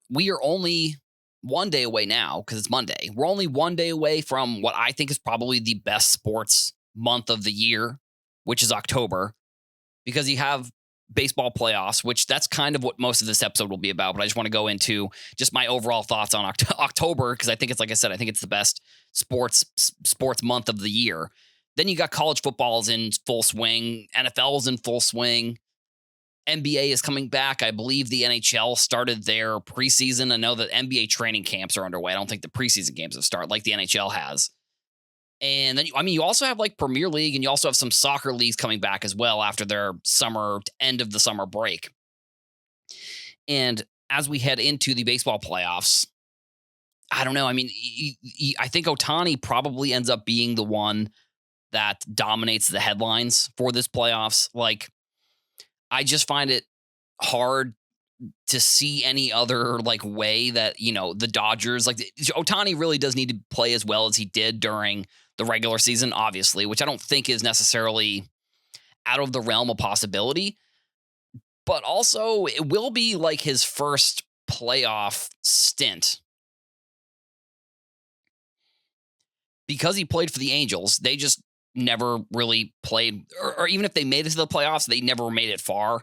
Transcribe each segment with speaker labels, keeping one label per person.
Speaker 1: we are only one day away now because it's Monday. We're only one day away from what I think is probably the best sports month of the year, which is October, because you have baseball playoffs, which that's kind of what most of this episode will be about. But I just want to go into just my overall thoughts on October because I think it's, like I said, I think it's the best sports month of the year. Then you got college football's in full swing, NFL's in full swing. NBA is coming back. I believe the NHL started their preseason. I know that NBA training camps are underway. I don't think the preseason games have started like the NHL has. And then, you also have like Premier League, and you also have some soccer leagues coming back as well after their end of the summer break. And as we head into the baseball playoffs, I don't know. I think Ohtani probably ends up being the one that dominates the headlines for this playoffs. Like, I just find it hard to see any other like way that, the Dodgers, like Ohtani really does need to play as well as he did during the regular season, obviously, which I don't think is necessarily out of the realm of possibility. But also it will be like his first playoff stint. Because he played for the Angels, they just never really played, or even if they made it to the playoffs, they never made it far,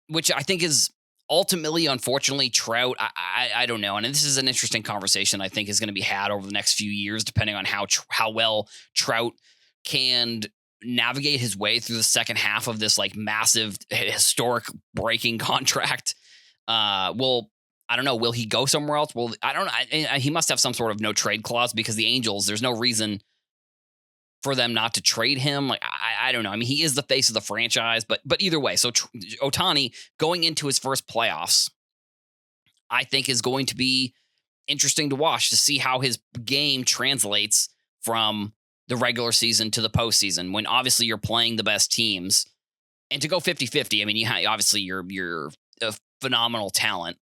Speaker 1: which I think is ultimately, unfortunately, Trout. I don't know, and this is an interesting conversation I think is going to be had over the next few years, depending on how well Trout can navigate his way through the second half of this like massive, historic breaking contract. I don't know. Will he go somewhere else? Well, I don't know. He must have some sort of no trade clause because the Angels, there's no reason for them not to trade him. Like, I don't know. He is the face of the franchise, but either way. So Ohtani going into his first playoffs, I think is going to be interesting to watch to see how his game translates from the regular season to the postseason when obviously you're playing the best teams, and to go 50-50. Obviously you're a phenomenal talent.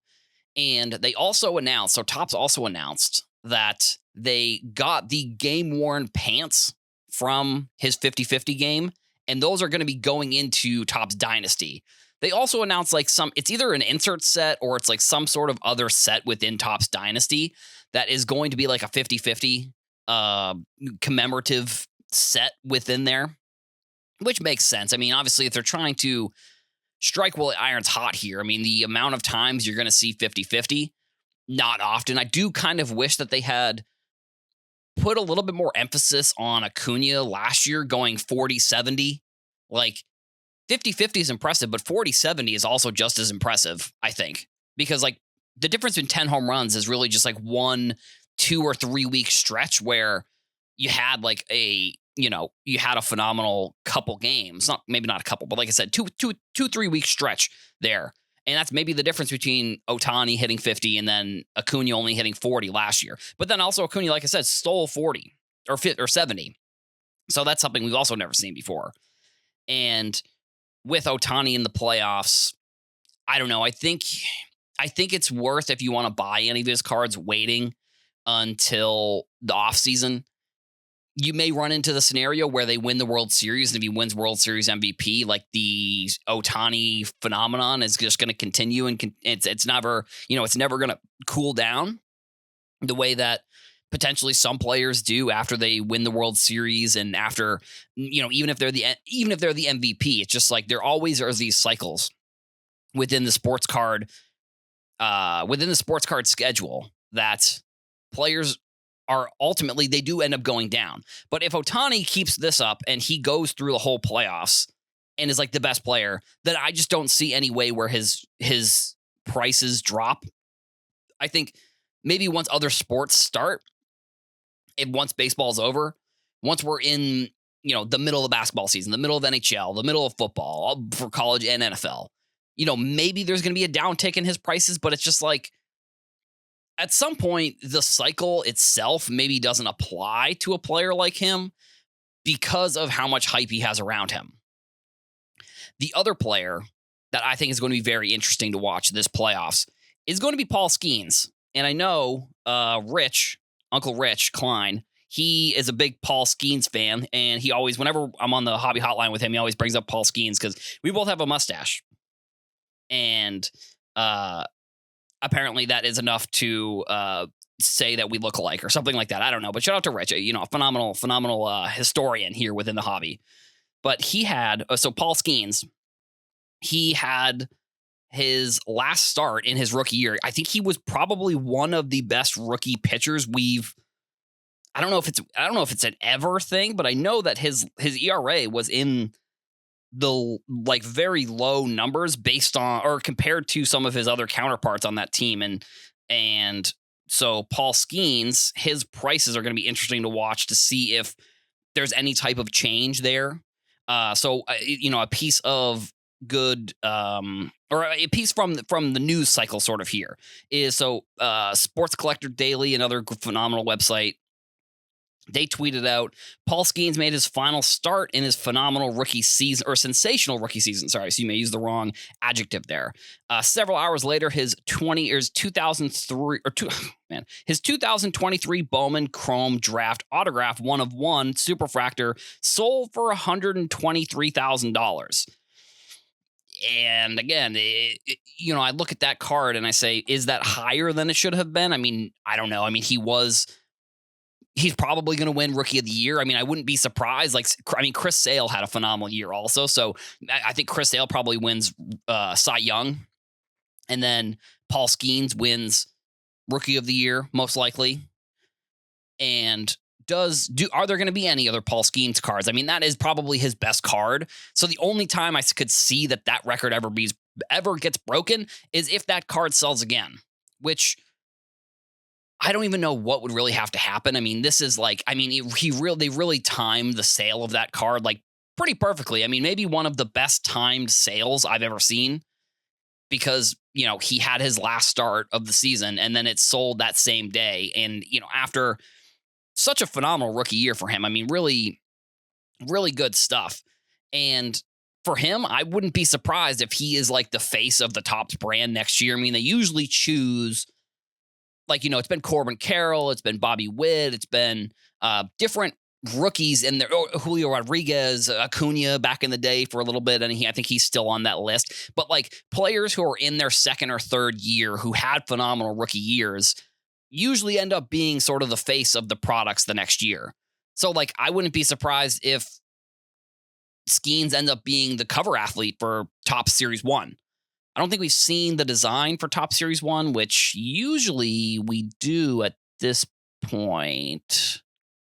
Speaker 1: And they also announced, so Topps also announced that they got the game-worn pants from his 50-50 game, and those are going to be going into Topps Dynasty. They also announced it's either an insert set or it's like some sort of other set within Topps Dynasty that is going to be like a 50-50 commemorative set within there, which makes sense. Obviously, if they're trying to strike while the iron's hot here, the amount of times you're going to see 50-50, not often. I do kind of wish that they had put a little bit more emphasis on Acuna last year going 40-70. Like 50-50 is impressive, but 40-70 is also just as impressive, I think, because like the difference in 10 home runs is really just like 1, 2 or 3 week stretch where you had like you had a phenomenal couple games, maybe not a couple, but like I said, 3 week stretch there. And that's maybe the difference between Ohtani hitting 50 and then Acuna only hitting 40 last year. But then also Acuna, like I said, stole 40 or 70. So that's something we've also never seen before. And with Ohtani in the playoffs, I don't know. I think it's worth, if you want to buy any of his cards, waiting until the offseason. You may run into the scenario where they win the World Series, and if he wins World Series MVP, like the Ohtani phenomenon is just going to continue, and it's never going to cool down the way that potentially some players do after they win the World Series, and after even if they're the MVP, it's just like there always are these cycles within the sports card schedule that players are ultimately, they do end up going down. But if Ohtani keeps this up and he goes through the whole playoffs and is like the best player, then I just don't see any way where his prices drop. I think maybe once other sports start, once baseball's over, once we're in, the middle of the basketball season, the middle of NHL, the middle of football for college and NFL, maybe there's going to be a downtick in his prices, but it's just like, at some point, the cycle itself maybe doesn't apply to a player like him because of how much hype he has around him. The other player that I think is going to be very interesting to watch this playoffs is going to be Paul Skeens. And I know Uncle Rich Klein, he is a big Paul Skeens fan, and he always, whenever I'm on the hobby hotline with him, he always brings up Paul Skeens because we both have a mustache. And apparently that is enough to say that we look alike or something like that. I don't know. But shout out to Rich, a phenomenal historian here within the hobby. But he had so Paul Skeens, he had his last start in his rookie year. I think he was probably one of the best rookie pitchers we've. I don't know if it's an ever thing, but I know that his ERA was in the like very low numbers based on or compared to some of his other counterparts on that team. And so Paul Skeens, his prices are going to be interesting to watch to see if there's any type of change there. A piece of good or a piece from the news cycle sort of here is Sports Collector Daily, another phenomenal website. They tweeted out, Paul Skeens made his final start in his phenomenal rookie season, or sensational rookie season. Sorry, so you may use the wrong adjective there. Several hours later, his 2023 Bowman Chrome Draft Autograph 1/1 Superfractor sold for $123,000. And again, I look at that card and I say, is that higher than it should have been? I mean, I don't know. I mean, he's probably going to win Rookie of the Year. I mean, I wouldn't be surprised. Chris Sale had a phenomenal year also. So I think Chris Sale probably wins Cy Young. And then Paul Skeens wins Rookie of the Year, most likely. And are there going to be any other Paul Skeens cards? I mean, that is probably his best card. So the only time I could see that record ever gets broken is if that card sells again, which I don't even know what would really have to happen. I mean, this is they really timed the sale of that card like pretty perfectly. I mean, maybe one of the best timed sales I've ever seen because, he had his last start of the season and then it sold that same day. And, after such a phenomenal rookie year for him, I mean, really, really good stuff. And for him, I wouldn't be surprised if he is like the face of the Topps brand next year. I mean, they usually choose it's been Corbin Carroll, it's been Bobby Witt, it's been different rookies in there. Julio Rodriguez, Acuna back in the day for a little bit, and I think he's still on that list. But players who are in their second or third year who had phenomenal rookie years usually end up being sort of the face of the products the next year. So I wouldn't be surprised if Skeens ends up being the cover athlete for Topps Series 1. I don't think we've seen the design for Topps Series 1, which usually we do at this point.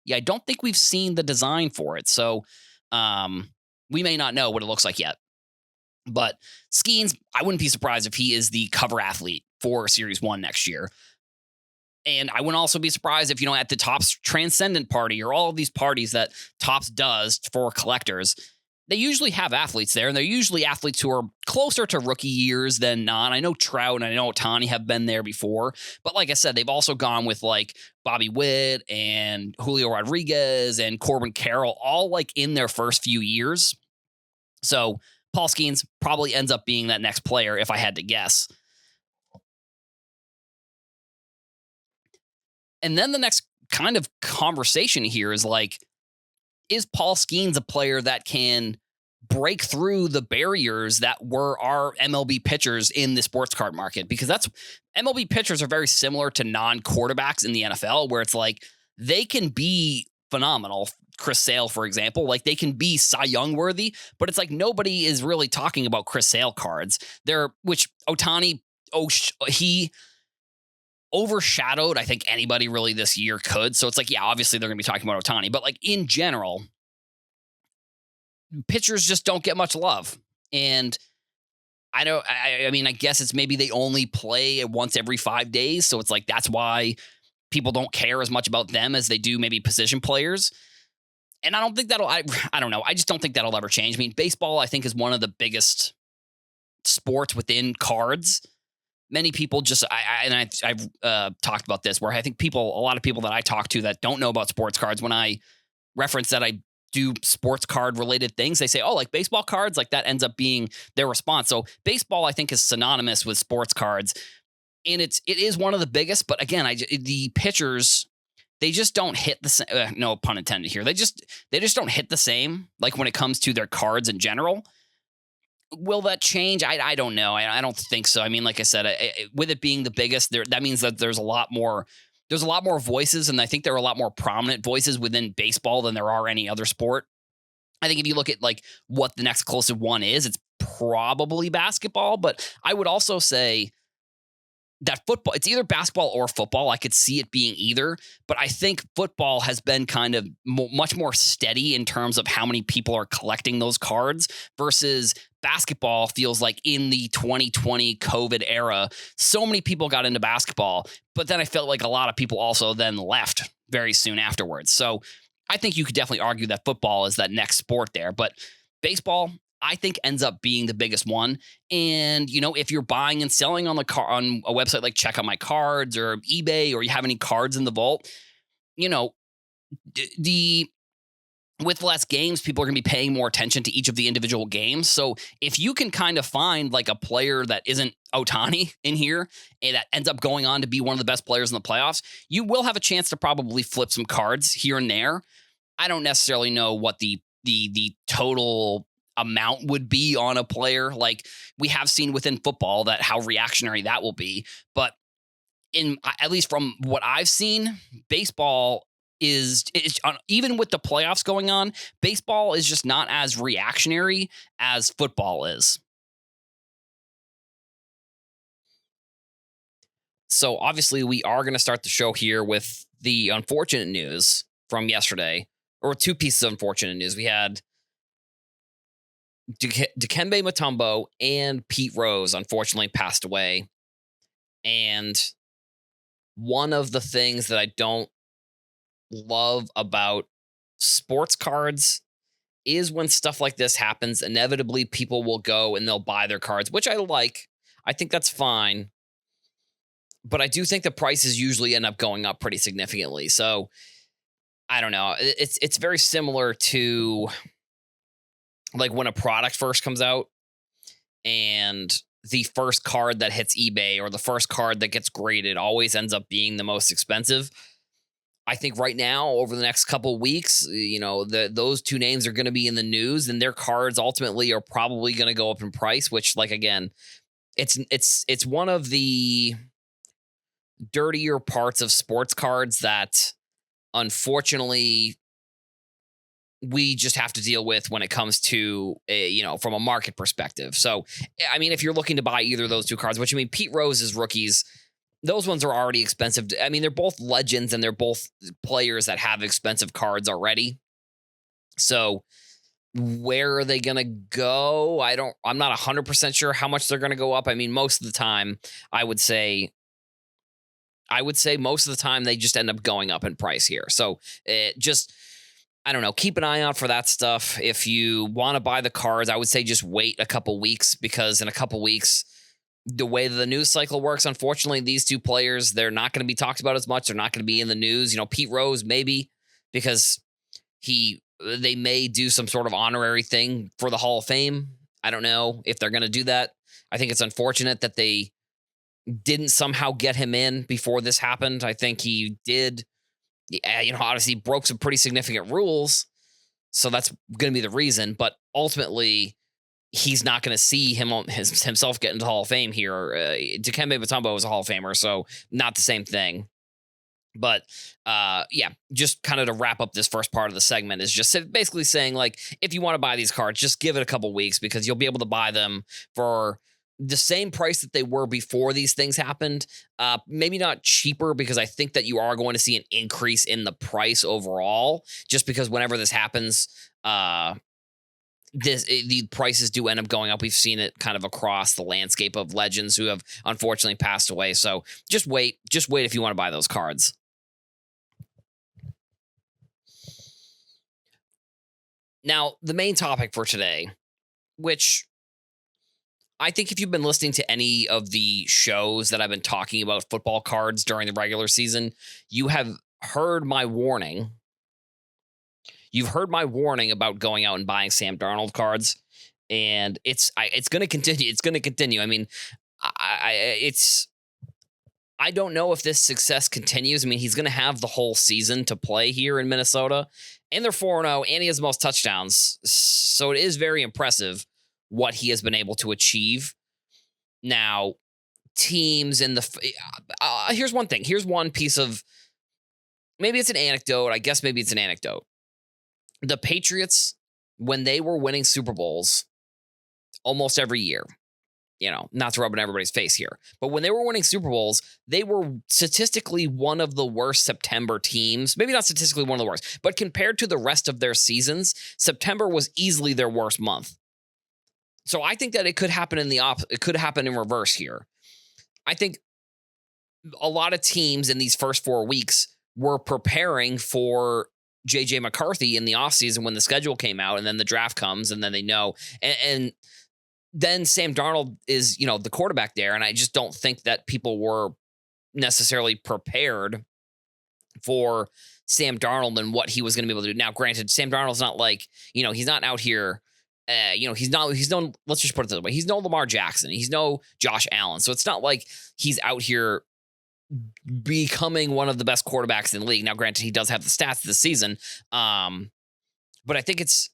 Speaker 1: Yeah, I don't think we've seen the design for it. So we may not know what it looks like yet. But Skeens, I wouldn't be surprised if he is the cover athlete for Series 1 next year. And I wouldn't also be surprised if, at the Topps Transcendent Party or all of these parties that Topps does for collectors, they usually have athletes there, and they're usually athletes who are closer to rookie years than not. I know Trout and I know Ohtani have been there before, but like I said, they've also gone with Bobby Witt and Julio Rodriguez and Corbin Carroll, all in their first few years. So Paul Skeens probably ends up being that next player if I had to guess. And then the next kind of conversation here is is Paul Skeens a player that can break through the barriers that were our MLB pitchers in the sports card market? Because MLB pitchers are very similar to non-quarterbacks in the NFL, where it's they can be phenomenal. Chris Sale, for example, they can be Cy Young worthy, but it's nobody is really talking about Chris Sale cards. Which Ohtani, he overshadowed, I think anybody really this year could. So it's obviously they're going to be talking about Ohtani, but in general, pitchers just don't get much love. And I mean, I guess it's maybe they only play once every 5 days. So it's that's why people don't care as much about them as they do maybe position players. And I don't think I don't know. I just don't think that'll ever change. I mean, baseball, I think, is one of the biggest sports within cards. Many people I've talked about this, where I think a lot of people that I talk to that don't know about sports cards, when I reference that I do sports card related things, they say, oh, baseball cards, that ends up being their response. So baseball, I think, is synonymous with sports cards, and it is one of the biggest. But again, the pitchers, they just don't hit the same. No pun intended here. They just don't hit the same. When it comes to their cards in general. Will that change? I don't know. I don't think so. I mean, like I said, with it being the biggest, that means that there's a lot more voices, and I think there are a lot more prominent voices within baseball than there are any other sport. I think if you look at like what the next closest one is, it's probably basketball. But I would also say that football, it's either basketball or football. I could see it being either, but I think football has been kind of much more steady in terms of how many people are collecting those cards versus basketball feels like in the 2020 COVID era, so many people got into basketball, but then I felt like a lot of people also then left very soon afterwards. So I think you could definitely argue that football is that next sport there, but baseball, I think ends up being the biggest one. And if you're buying and selling on on a website like Check Out My Cards or eBay, or you have any cards in the vault, you know, the with less games, people are going to be paying more attention to each of the individual games. So if you can kind of find like a player that isn't Otani in here and that ends up going on to be one of the best players in the playoffs, you will have a chance to probably flip some cards here and there. I don't necessarily know what the total amount would be on a player. Like we have seen within football that how reactionary that will be. But in at least from what I've seen, baseball is even with the playoffs going on, baseball is just not as reactionary as football is. So obviously we are going to start the show here with the unfortunate news from yesterday, or two pieces of unfortunate news. We had Dikembe Mutombo and Pete Rose unfortunately passed away. And one of the things that I don't love about sports cards is when stuff like this happens, inevitably people will go and they'll buy their cards, which I like. I think that's fine. But I do think the prices usually end up going up pretty significantly. So I don't know. It's very similar to like when a product first comes out and the first card that hits eBay or the first card that gets graded always ends up being the most expensive. I think right now, over the next couple of weeks, those two names are going to be in the news, and their cards ultimately are probably going to go up in price. Which, like again, it's one of the dirtier parts of sports cards that, unfortunately, we just have to deal with when it comes to from a market perspective. So, I mean, if you're looking to buy either of those two cards, which I mean, Pete Rose's rookies, those ones are already expensive. I mean, they're both legends and they're both players that have expensive cards already. So where are they going to go? I'm not 100% sure how much they're going to go up. I mean, most of the time, I would say most of the time they just end up going up in price here. So I don't know, keep an eye out for that stuff. If you want to buy the cards, I would say just wait a couple weeks, because in a couple weeks, the way the news cycle works, unfortunately, these two players, they're not going to be talked about as much. They're not going to be in the news. Pete Rose, maybe, because they may do some sort of honorary thing for the Hall of Fame. I don't know if they're going to do that. I think it's unfortunate that they didn't somehow get him in before this happened. I think he did, obviously broke some pretty significant rules. So that's going to be the reason. But ultimately, he's not going to see himself get into the Hall of Fame here. Dikembe Mutombo is a Hall of Famer, so not the same thing. But just kind of to wrap up this first part of the segment is just basically saying, like, if you want to buy these cards, just give it a couple weeks, because you'll be able to buy them for the same price that they were before these things happened. Maybe not cheaper, because I think that you are going to see an increase in the price overall, just because whenever this happens, the prices do end up going up. We've seen it kind of across the landscape of legends who have unfortunately passed away. So just wait if you want to buy those cards. Now, the main topic for today, which I think if you've been listening to any of the shows that I've been talking about football cards during the regular season, you have heard my warning. You've heard my warning about going out and buying Sam Darnold cards, and it's going to continue. It's going to continue. I mean, I don't know if this success continues. I mean, he's going to have the whole season to play here in Minnesota, and they're 4-0, and he has the most touchdowns, so it is very impressive. what he has been able to achieve. Now, teams in the here's one thing. Here's one piece of, maybe it's an anecdote. I guess maybe it's an anecdote. The Patriots, when they were winning Super Bowls almost every year, not to rub in everybody's face here, but when they were winning Super Bowls, they were statistically one of the worst September teams. Maybe not statistically one of the worst, but compared to the rest of their seasons, September was easily their worst month. So I think that it could happen it could happen in reverse here. I think a lot of teams in these first 4 weeks were preparing for JJ McCarthy in the offseason when the schedule came out, and then the draft comes, and then they know. And then Sam Darnold is, the quarterback there. And I just don't think that people were necessarily prepared for Sam Darnold and what he was going to be able to do. Now, granted, Sam Darnold's not like, he's not out here. He's no, let's just put it this way. He's no Lamar Jackson. He's no Josh Allen. So it's not like he's out here becoming one of the best quarterbacks in the league. Now, granted, he does have the stats this season. But I think it's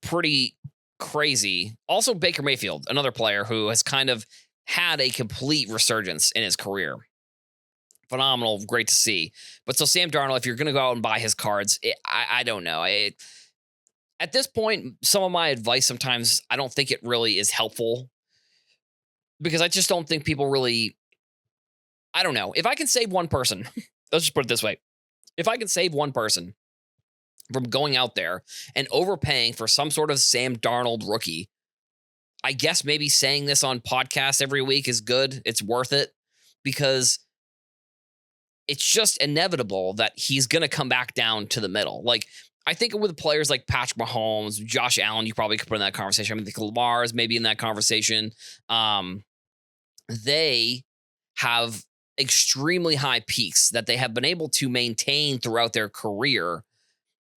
Speaker 1: pretty crazy. Also, Baker Mayfield, another player who has kind of had a complete resurgence in his career. Phenomenal. Great to see. But so Sam Darnold, if you're going to go out and buy his cards, I don't know. At this point, some of my advice sometimes, I don't think it really is helpful, because I just don't think people really, I don't know. If I can save one person, let's just put it this way. If I can save one person from going out there and overpaying for some sort of Sam Darnold rookie, I guess maybe saying this on podcasts every week is good. It's worth it, because it's just inevitable that he's going to come back down to the middle. Like, I think with players like Patrick Mahomes, Josh Allen, you probably could put in that conversation. I mean, the Lamar is maybe in that conversation. They have extremely high peaks that they have been able to maintain throughout their career.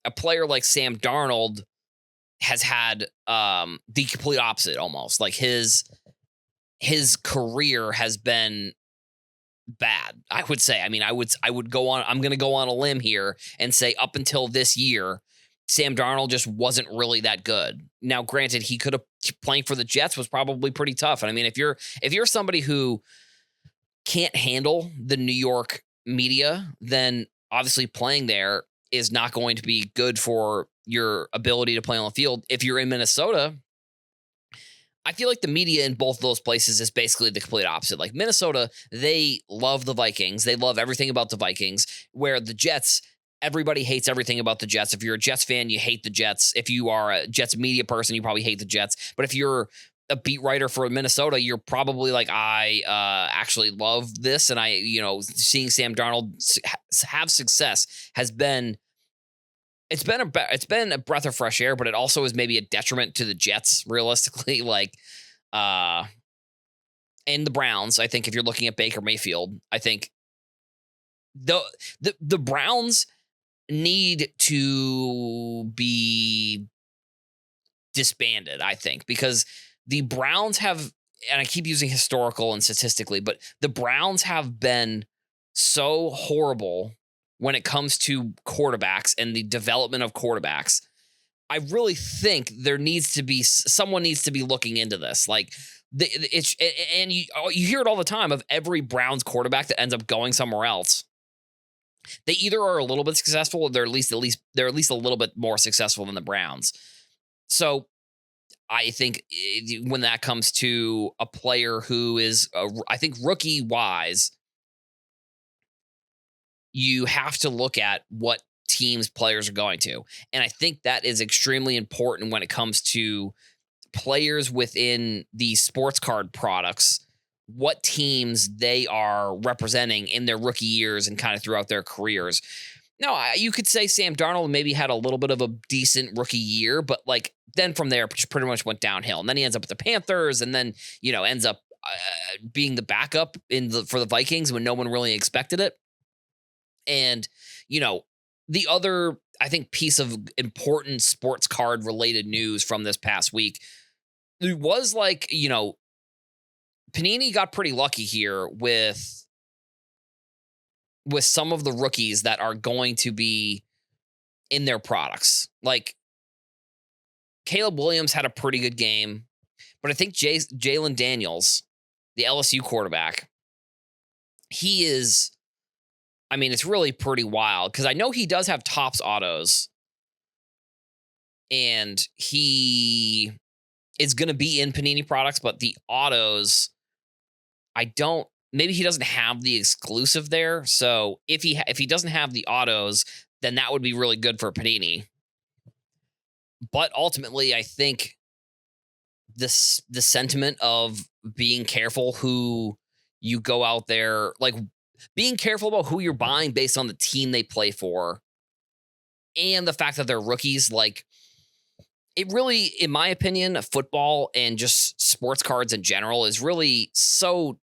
Speaker 1: A player like Sam Darnold has had the complete opposite almost. Like his career has been bad, I would say. I mean, I'm going to go on a limb here and say up until this year, Sam Darnold just wasn't really that good. Now, granted, he could have playing for the Jets was probably pretty tough. And I mean, if you're somebody who can't handle the New York media, then obviously playing there is not going to be good for your ability to play on the field. If you're in Minnesota, I feel like the media in both of those places is basically the complete opposite. Like Minnesota, they love the Vikings. They love everything about the Vikings, where the Jets, everybody hates everything about the Jets. If you're a Jets fan, you hate the Jets. If you are a Jets media person, you probably hate the Jets. But if you're a beat writer for Minnesota, you're probably like, I actually love this. And seeing Sam Darnold have success has been, it's been a breath of fresh air, but it also is maybe a detriment to the Jets, realistically. Like, and the Browns, I think if you're looking at Baker Mayfield, I think the Browns need to be disbanded, I think, because the Browns have, and I keep using historical and statistically, but the Browns have been so horrible when it comes to quarterbacks and the development of quarterbacks. I really think someone needs to be looking into this. Like, and you hear it all the time of every Browns quarterback that ends up going somewhere else. They either are a little bit successful, or they're at least a little bit more successful than the Browns. So I think when that comes to a player who is, I think rookie wise, you have to look at what teams players are going to. And I think that is extremely important when it comes to players within the sports card products, what teams they are representing in their rookie years and kind of throughout their careers. Now, you could say Sam Darnold maybe had a little bit of a decent rookie year, but like then from there, just pretty much went downhill. And then he ends up with the Panthers, and then, ends up being the backup for the Vikings when no one really expected it. And, the other, I think, piece of important sports card related news from this past week, it was like, Panini got pretty lucky here with some of the rookies that are going to be in their products. Like Caleb Williams had a pretty good game. But I think Jalen Daniels, the LSU quarterback, he is, I mean, it's really pretty wild because I know he does have Topps autos and he is going to be in Panini products, but the autos, I don't, maybe he doesn't have the exclusive there. So if he doesn't have the autos, then that would be really good for Panini. But ultimately, I think the sentiment of being careful who you go out there, like being careful about who you're buying based on the team they play for and the fact that they're rookies, like it really, in my opinion, football and just sports cards in general is really so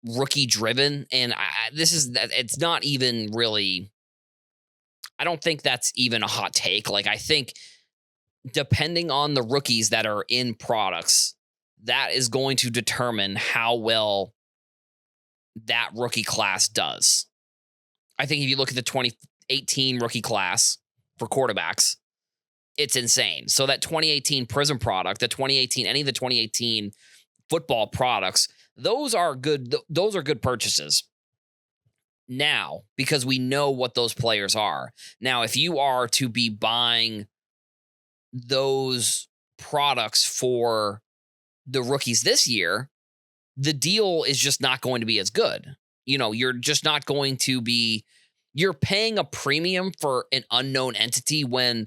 Speaker 1: rookie driven. And it's not even really, I don't think that's even a hot take. Like, I think depending on the rookies that are in products, that is going to determine how well that rookie class does. I think if you look at the 2018 rookie class for quarterbacks, it's insane. So that 2018 Prism product, any of the 2018 football products, those are good. Those are good purchases. Now, because we know what those players are. Now, if you are to be buying those products for the rookies this year, the deal is just not going to be as good. You're just not going to be, you're paying a premium for an unknown entity when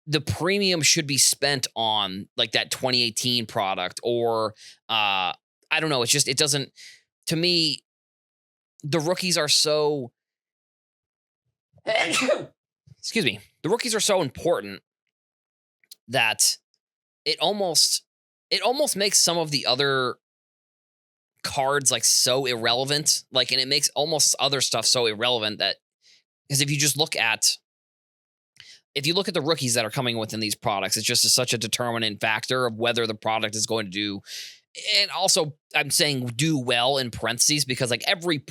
Speaker 1: the premium should be spent on like that 2018 product or I don't know. It doesn't, to me, the rookies are so, excuse me, the rookies are so important that it almost makes some of the other cards like so irrelevant, like, and it makes almost other stuff so irrelevant that, because if you look at the rookies that are coming within these products, it's just such a determinant factor of whether the product is going to do. And also, I'm saying do well in parentheses because like every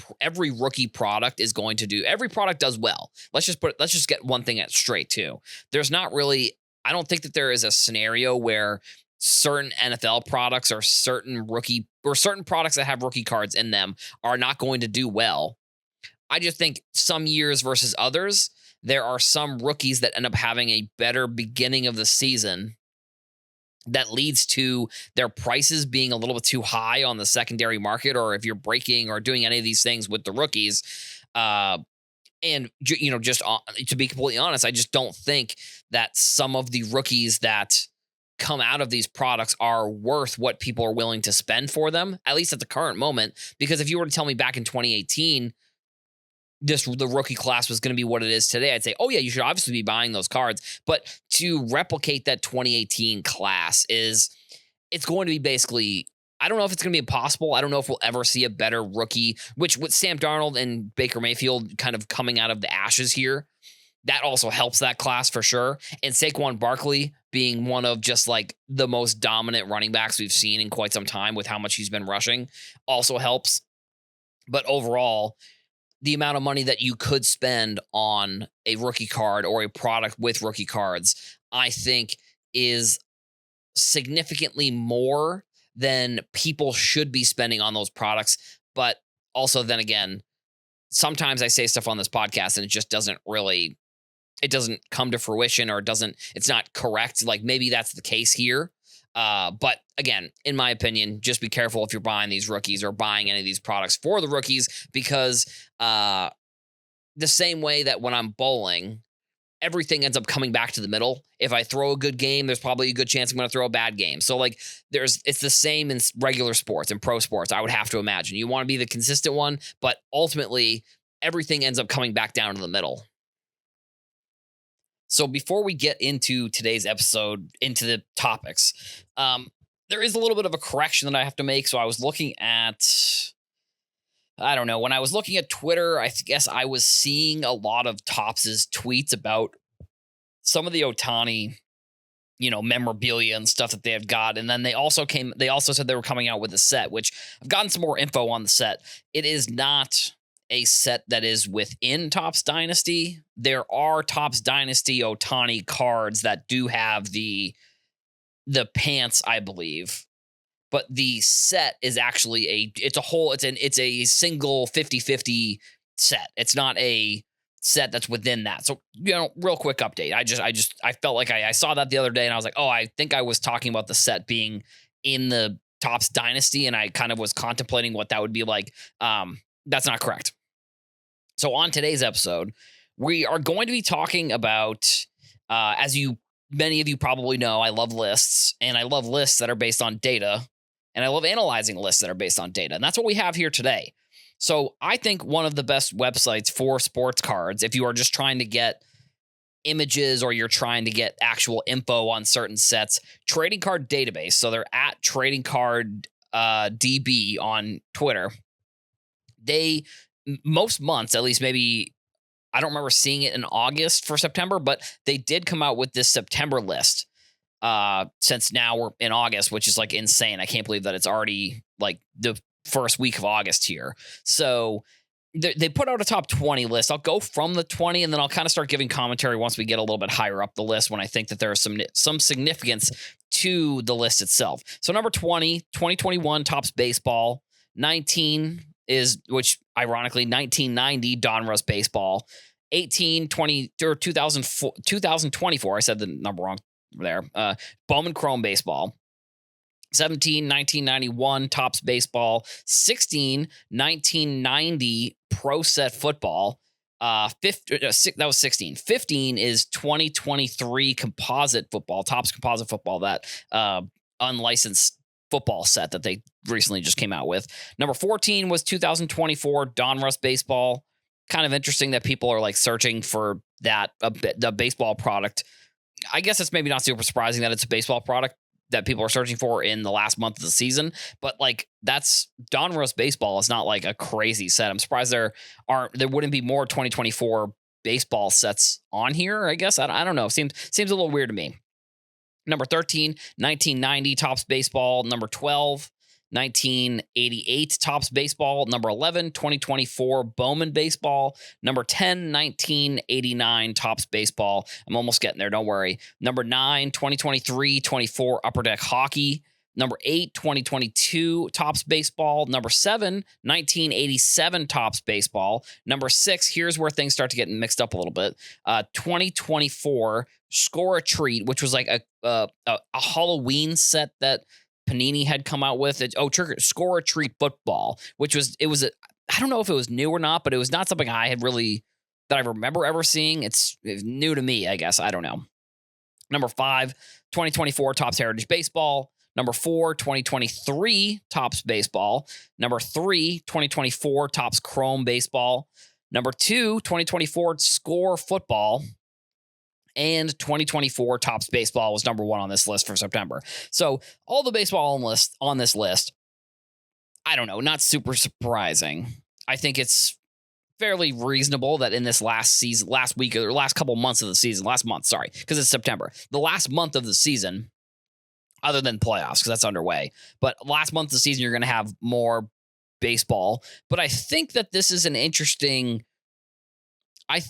Speaker 1: rookie product is going to do. Every product does well. Let's just get one thing straight too. There's not really. I don't think that there is a scenario where certain NFL products or certain products that have rookie cards in them are not going to do well. I just think some years versus others, there are some rookies that end up having a better beginning of the season that leads to their prices being a little bit too high on the secondary market, or if you're breaking or doing any of these things with the rookies. And, just to be completely honest, I just don't think that some of the rookies that come out of these products are worth what people are willing to spend for them, at least at the current moment. Because if you were to tell me back in 2018, the rookie class was going to be what it is today, I'd say, oh yeah, you should obviously be buying those cards. But to replicate that 2018 class it's going to be basically, I don't know if it's going to be impossible. I don't know if we'll ever see a better rookie, which with Sam Darnold and Baker Mayfield kind of coming out of the ashes here, that also helps that class for sure. And Saquon Barkley being one of just like the most dominant running backs we've seen in quite some time with how much he's been rushing also helps. But overall, the amount of money that you could spend on a rookie card or a product with rookie cards, I think is significantly more than people should be spending on those products. But also then again, sometimes I say stuff on this podcast and it just doesn't come to fruition, or it's not correct. Like maybe that's the case here. But again, in my opinion, just be careful if you're buying these rookies or buying any of these products for the rookies, because the same way that when I'm bowling, everything ends up coming back to the middle. If I throw a good game, there's probably a good chance I'm going to throw a bad game. So like it's the same in regular sports and pro sports, I would have to imagine. You want to be the consistent one, but ultimately everything ends up coming back down to the middle. So before we get into today's episode, into the topics, there is a little bit of a correction that I have to make. So I was looking at, I don't know, when I was looking at Twitter, I guess I was seeing a lot of Topps' tweets about some of the Ohtani, memorabilia and stuff that they have got. And then they also said they were coming out with a set, which I've gotten some more info on the set. It is not a set that is within Topps Dynasty. There are Topps Dynasty Ohtani cards that do have the pants, I believe. but the set is actually it's a single 50-50 set. It's not a set that's within that. So, real quick update. I felt like I saw that the other day and I was like, oh, I think I was talking about the set being in the Topps Dynasty, and I kind of was contemplating what that would be like. That's not correct. So on today's episode, we are going to be talking about, many of you probably know, I love lists, and I love lists that are based on data, and I love analyzing lists that are based on data, and that's what we have here today. So I think one of the best websites for sports cards, if you are just trying to get images or you're trying to get actual info on certain sets, Trading Card Database. So they're at Trading Card DB on Twitter. They, most months, at least maybe, I don't remember seeing it in August for September, but they did come out with this September list. Since now we're in August, which is like insane. I can't believe that it's already like the first week of August here. So they put out a top 20 list. I'll go from the 20 and then I'll kind of start giving commentary once we get a little bit higher up the list when I think that there is some significance to the list itself. So number 20, 2021 Topps Baseball. 19 is, which ironically, 1990 Donruss Baseball. 18, 20, or 2024, I said the number wrong there. Bowman Chrome Baseball. 17, 1991 Topps Baseball. 16, 1990 Pro Set Football. That was 16. 15 is 2023 Composite Football, Topps Composite Football, that unlicensed football set that they recently just came out with. Number 14 was 2024 Donruss Baseball. Kind of interesting that people are like searching for that, the baseball product. I guess it's maybe not super surprising that it's a baseball product that people are searching for in the last month of the season, but like that's Donruss Baseball is not like a crazy set. I'm surprised there wouldn't be more 2024 baseball sets on here. I guess I don't know. Seems a little weird to me. Number 13, 1990 Topps Baseball. Number 12, 1988 Topps Baseball. Number 11, 2024 Bowman Baseball. Number 10, 1989 Topps Baseball. I'm almost getting there, don't worry. Number 9, 2023-24 Upper Deck Hockey. Number 8, 2022 Topps Baseball. Number 7, 1987 Topps Baseball. Number 6, here's where things start to get mixed up a little bit. 2024 Score a Treat, which was like a Halloween set that Panini had come out with. Score a Treat Football, which was I don't know if it was new or not, but it was not something that I remember ever seeing. It's new to me, I guess. I don't know. Number 5, 2024 Topps Heritage Baseball. Number 4, 2023 Topps Baseball. Number 3, 2024 Topps Chrome Baseball. Number 2, 2024 Score Football. And 2024 Topps Baseball was number 1 on this list for September. So all the baseball on this list, I don't know, not super surprising. I think it's fairly reasonable that in this last couple months of the season, because it's September, the last month of the season, other than playoffs, because that's underway, but last month of the season, you're going to have more baseball. But I think that this is an interesting. I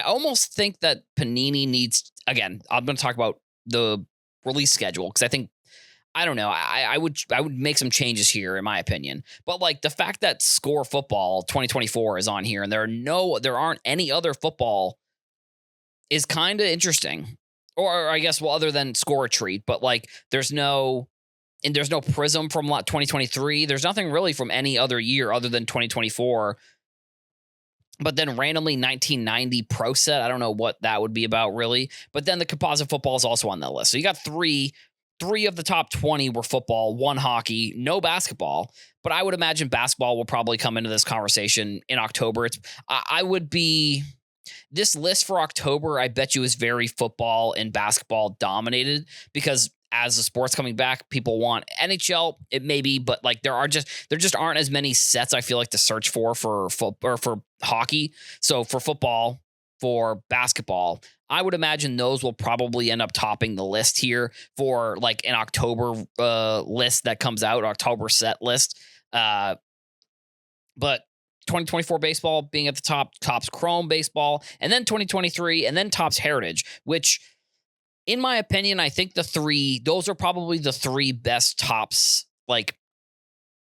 Speaker 1: almost think that Panini needs, again, I'm going to talk about the release schedule because I don't know. I would make some changes here in my opinion, but like the fact that Score Football 2024 is on here and there aren't any other football is kind of interesting. Or I guess, well, other than Score a Treat, but like there's no Prism from 2023. There's nothing really from any other year other than 2024. But then randomly 1990 Pro Set. I don't know what that would be about really. But then the Composite Football is also on that list. So you got three of the top 20 were football, 1 hockey, no basketball. But I would imagine basketball will probably come into this conversation in October. This list for October, I bet you, is very football and basketball dominated because as the sport's coming back, people want NHL. It may be, but like there just aren't as many sets I feel like to search for hockey. So for football, for basketball, I would imagine those will probably end up topping the list here for like an October list that comes out, October set list. But 2024 baseball being at the top, Topps Chrome Baseball, and then 2023, and then Topps Heritage, which In my opinion, I think those are probably the three best tops, like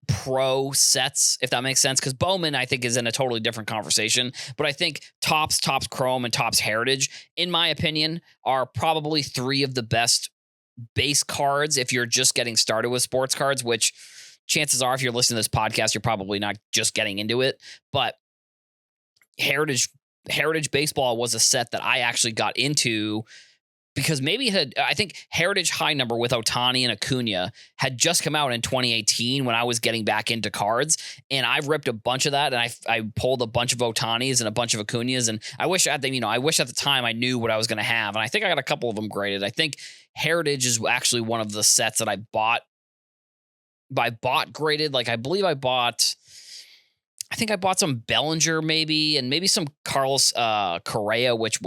Speaker 1: pro sets, if that makes sense. Because Bowman, I think, is in a totally different conversation. But I think Topps Chrome, and Topps Heritage, in my opinion, are probably three of the best base cards if you're just getting started with sports cards, which chances are, if you're listening to this podcast, you're probably not just getting into it. But Heritage Baseball was a set that I actually got into because I think Heritage High Number with Ohtani and Acuna had just come out in 2018 when I was getting back into cards, and I ripped a bunch of that, and I pulled a bunch of Ohtanis and a bunch of Acunas, and I wish at the time I knew what I was going to have, and I think I got a couple of them graded. I think Heritage is actually one of the sets that I bought graded. Like, I believe I bought some Bellinger maybe, and maybe some Carlos Correa, which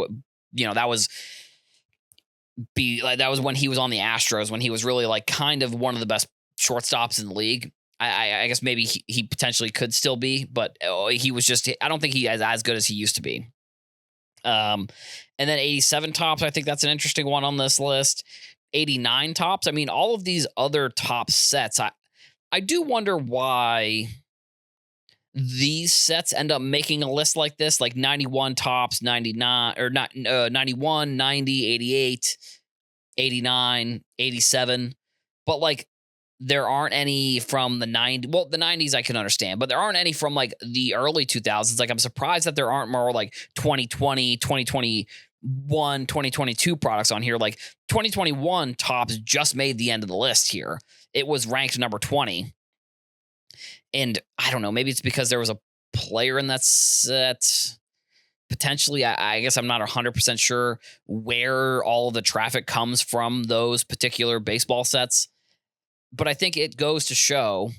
Speaker 1: that was when he was on the Astros, when he was really like kind of one of the best shortstops in the league. I guess maybe he potentially could still be, but he was just, I don't think he is as good as he used to be. And then 87 Topps, I think that's an interesting one on this list. 89 Topps. I mean, all of these other top sets, I do wonder why these sets end up making a list like this, like 91 Topps, 99 or not, 91, 90, 88, 89, 87. But like, there aren't any from the 90s. Well, the 90s I can understand, but there aren't any from like the early 2000s. Like, I'm surprised that there aren't more like 2020, 2021, 2022 products on here. Like, 2021 Topps just made the end of the list here. It was ranked number 20. And I don't know, maybe it's because there was a player in that set. Potentially, I guess I'm not 100% sure where all of the traffic comes from those particular baseball sets. But I think it goes to show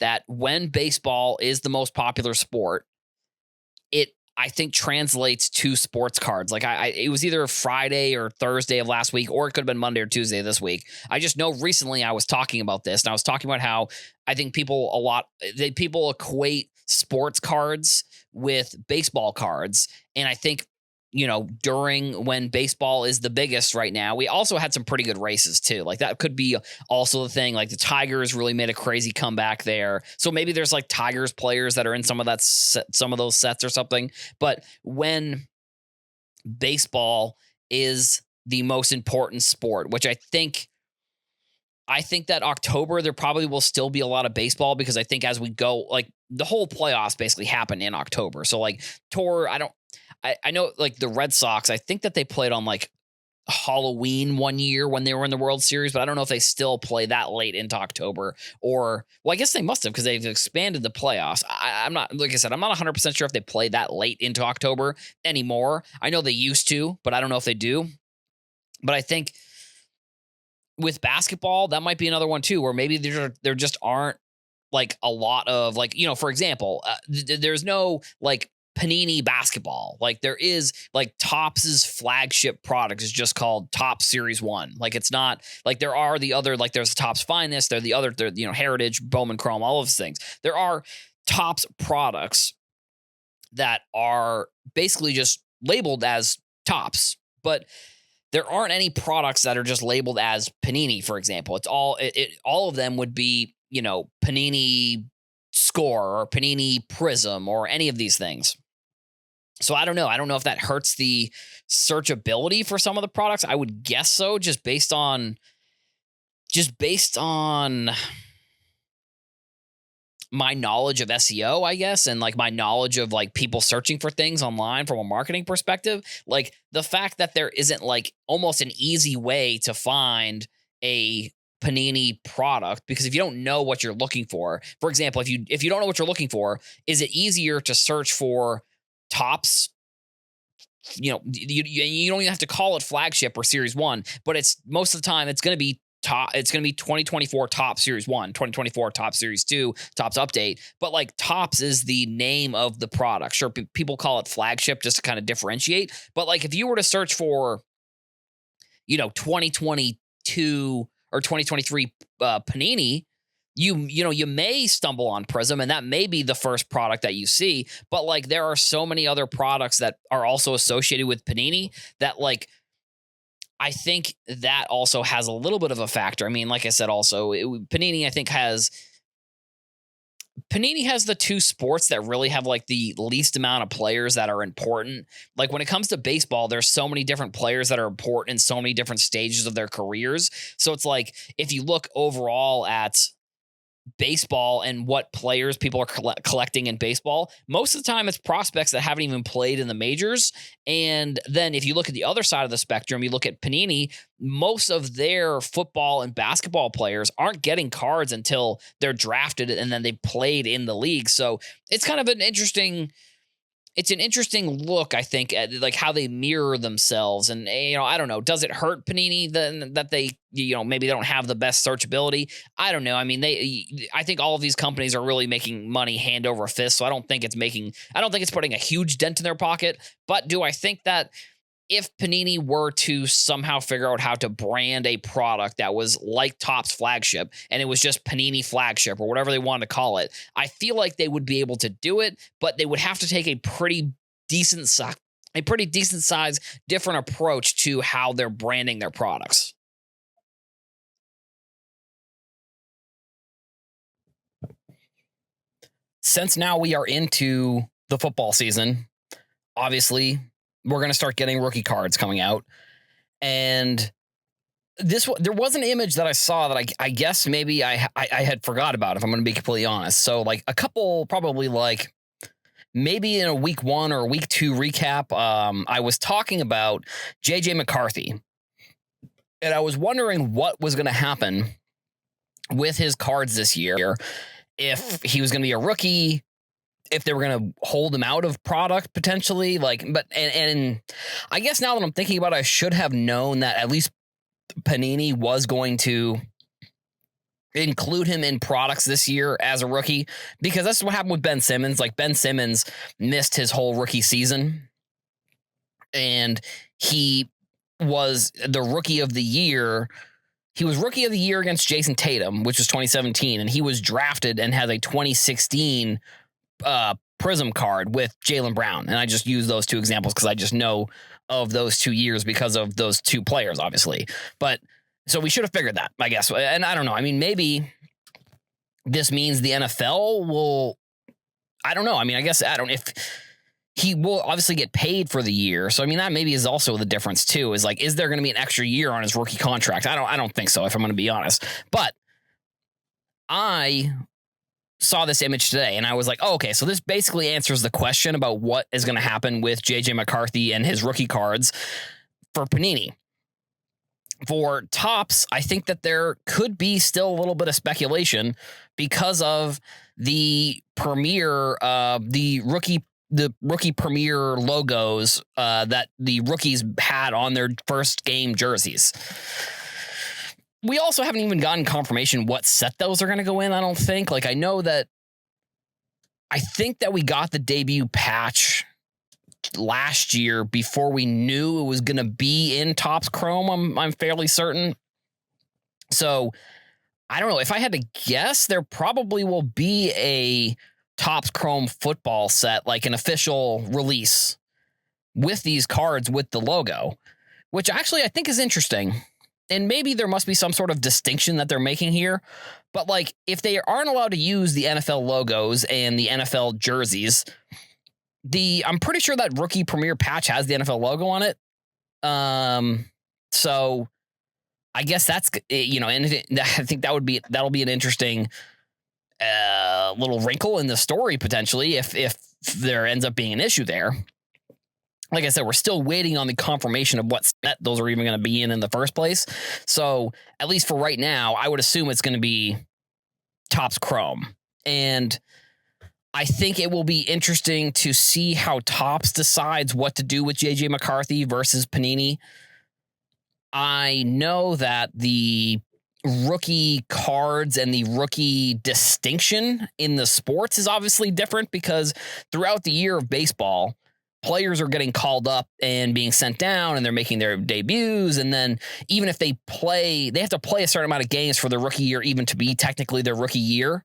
Speaker 1: that when baseball is the most popular sport, it, I think, translates to sports cards. Like, it was either Friday or Thursday of last week, or it could have been Monday or Tuesday this week. I just know recently I was talking about this, and I was talking about how I think people equate sports cards with baseball cards. And I think, during when baseball is the biggest right now, we also had some pretty good races too. Like, that could be also the thing. Like, the Tigers really made a crazy comeback there. So maybe there's like Tigers players that are in some of those sets or something. But when baseball is the most important sport, which I think that October, there probably will still be a lot of baseball, because I think as we go, like, the whole playoffs basically happen in October. So like I know like the Red Sox, I think that they played on like Halloween one year when they were in the World Series, but I don't know if they still play that late into October, or, well, I guess they must have, because they've expanded the playoffs. I'm not, like I said, I'm not 100% sure if they play that late into October anymore. I know they used to, but I don't know if they do. But I think with basketball, that might be another one too, where maybe there just aren't like a lot of, like, for example, there's no like Panini basketball. Like, there is like Topps's flagship product is just called Topps Series 1. Like, it's not like there are the other, like, there's Topps Finest, they're the other, Heritage, Bowman Chrome, all of those things. There are Topps products that are basically just labeled as Topps, but there aren't any products that are just labeled as Panini, for example. It's all of them would be, Panini Score or Panini Prism or any of these things. So I don't know. I don't know if that hurts the searchability for some of the products. I would guess so, just based on my knowledge of SEO, I guess, and like my knowledge of like people searching for things online from a marketing perspective. Like, the fact that there isn't like almost an easy way to find a Panini product, because if you don't know what you're looking for example, if you don't know what you're looking for, is it easier to search for Topps? You don't even have to call it flagship or Series 1, but it's most of the time it's going to be 2024 Topps Series 1, 2024 Topps Series 2, Topps Update. But like, Topps is the name of the product. Sure, people call it flagship just to kind of differentiate. But like, if you were to search for, 2022 or 2023 Panini, you may stumble on Prism, and that may be the first product that you see. But like, there are so many other products that are also associated with Panini that, like, I think that also has a little bit of a factor. I mean, like I said, also Panini, I think Panini has the two sports that really have like the least amount of players that are important. Like when it comes to baseball, there's so many different players that are important in so many different stages of their careers. So it's like if you look overall at baseball and what players people are collecting in baseball, most of the time it's prospects that haven't even played in the majors. And then if you look at the other side of the spectrum, you look at Panini, most of their football and basketball players aren't getting cards until they're drafted and then they played in the league. So it's kind of an interesting look, I think, at like how they mirror themselves. And, I don't know, does it hurt Panini that they, maybe they don't have the best searchability? I don't know. I mean, I think all of these companies are really making money hand over fist. So I don't think it's putting a huge dent in their pocket. But do I think that if Panini were to somehow figure out how to brand a product that was like Topps flagship and it was just Panini flagship or whatever they wanted to call it, I feel like they would be able to do it, but they would have to take a pretty decent size, different approach to how they're branding their products. Since now we are into the football season, obviously we're going to start getting rookie cards coming out. And there was an image that I saw that I guess maybe I had forgot about, if I'm going to be completely honest. So like a couple, probably like maybe in a week 1 or a week 2 recap, I was talking about JJ McCarthy. And I was wondering what was going to happen with his cards this year. If he was going to be a rookie, if they were going to hold him out of product potentially, and I guess now that I'm thinking about it, I should have known that at least Panini was going to include him in products this year as a rookie, because that's what happened with Ben Simmons. Like Ben Simmons missed his whole rookie season and he was the rookie of the year. He was rookie of the year against Jason Tatum, which was 2017. And he was drafted and has a 2016 Prism card with Jaylen Brown. And I just use those two examples because I just know of those 2 years because of those two players, obviously. But so we should have figured that, I guess. And I don't know. I mean, maybe this means the NFL will, I don't know. I mean, I guess if he will obviously get paid for the year. So, I mean, that maybe is also the difference too, is like, is there going to be an extra year on his rookie contract? I don't think so, if I'm going to be honest. But I saw this image today and I was like, oh, okay, so this basically answers the question about what is going to happen with JJ McCarthy and his rookie cards for Panini. For Topps, I think that there could be still a little bit of speculation because of the rookie premier logos that the rookies had on their first game jerseys. We also haven't even gotten confirmation what set those are going to go in, I don't think. Like, I think that we got the debut patch last year before we knew it was going to be in Topps Chrome, I'm fairly certain. So, I don't know. If I had to guess, there probably will be a Topps Chrome football set, like an official release with these cards with the logo, which actually I think is interesting. And maybe there must be some sort of distinction that they're making here. But like, if they aren't allowed to use the NFL logos and the NFL jerseys, I'm pretty sure that rookie premier patch has the NFL logo on it. So I guess that's, and I think that'll be an interesting little wrinkle in the story potentially if there ends up being an issue there. Like I said, we're still waiting on the confirmation of what set those are even going to be in the first place. So at least for right now, I would assume it's going to be Topps Chrome. And I think it will be interesting to see how Topps decides what to do with JJ McCarthy versus Panini. I know that the rookie cards and the rookie distinction in the sports is obviously different because throughout the year of baseball, players are getting called up and being sent down and they're making their debuts. And then even if they have to play a certain amount of games for their rookie year, even to be technically their rookie year.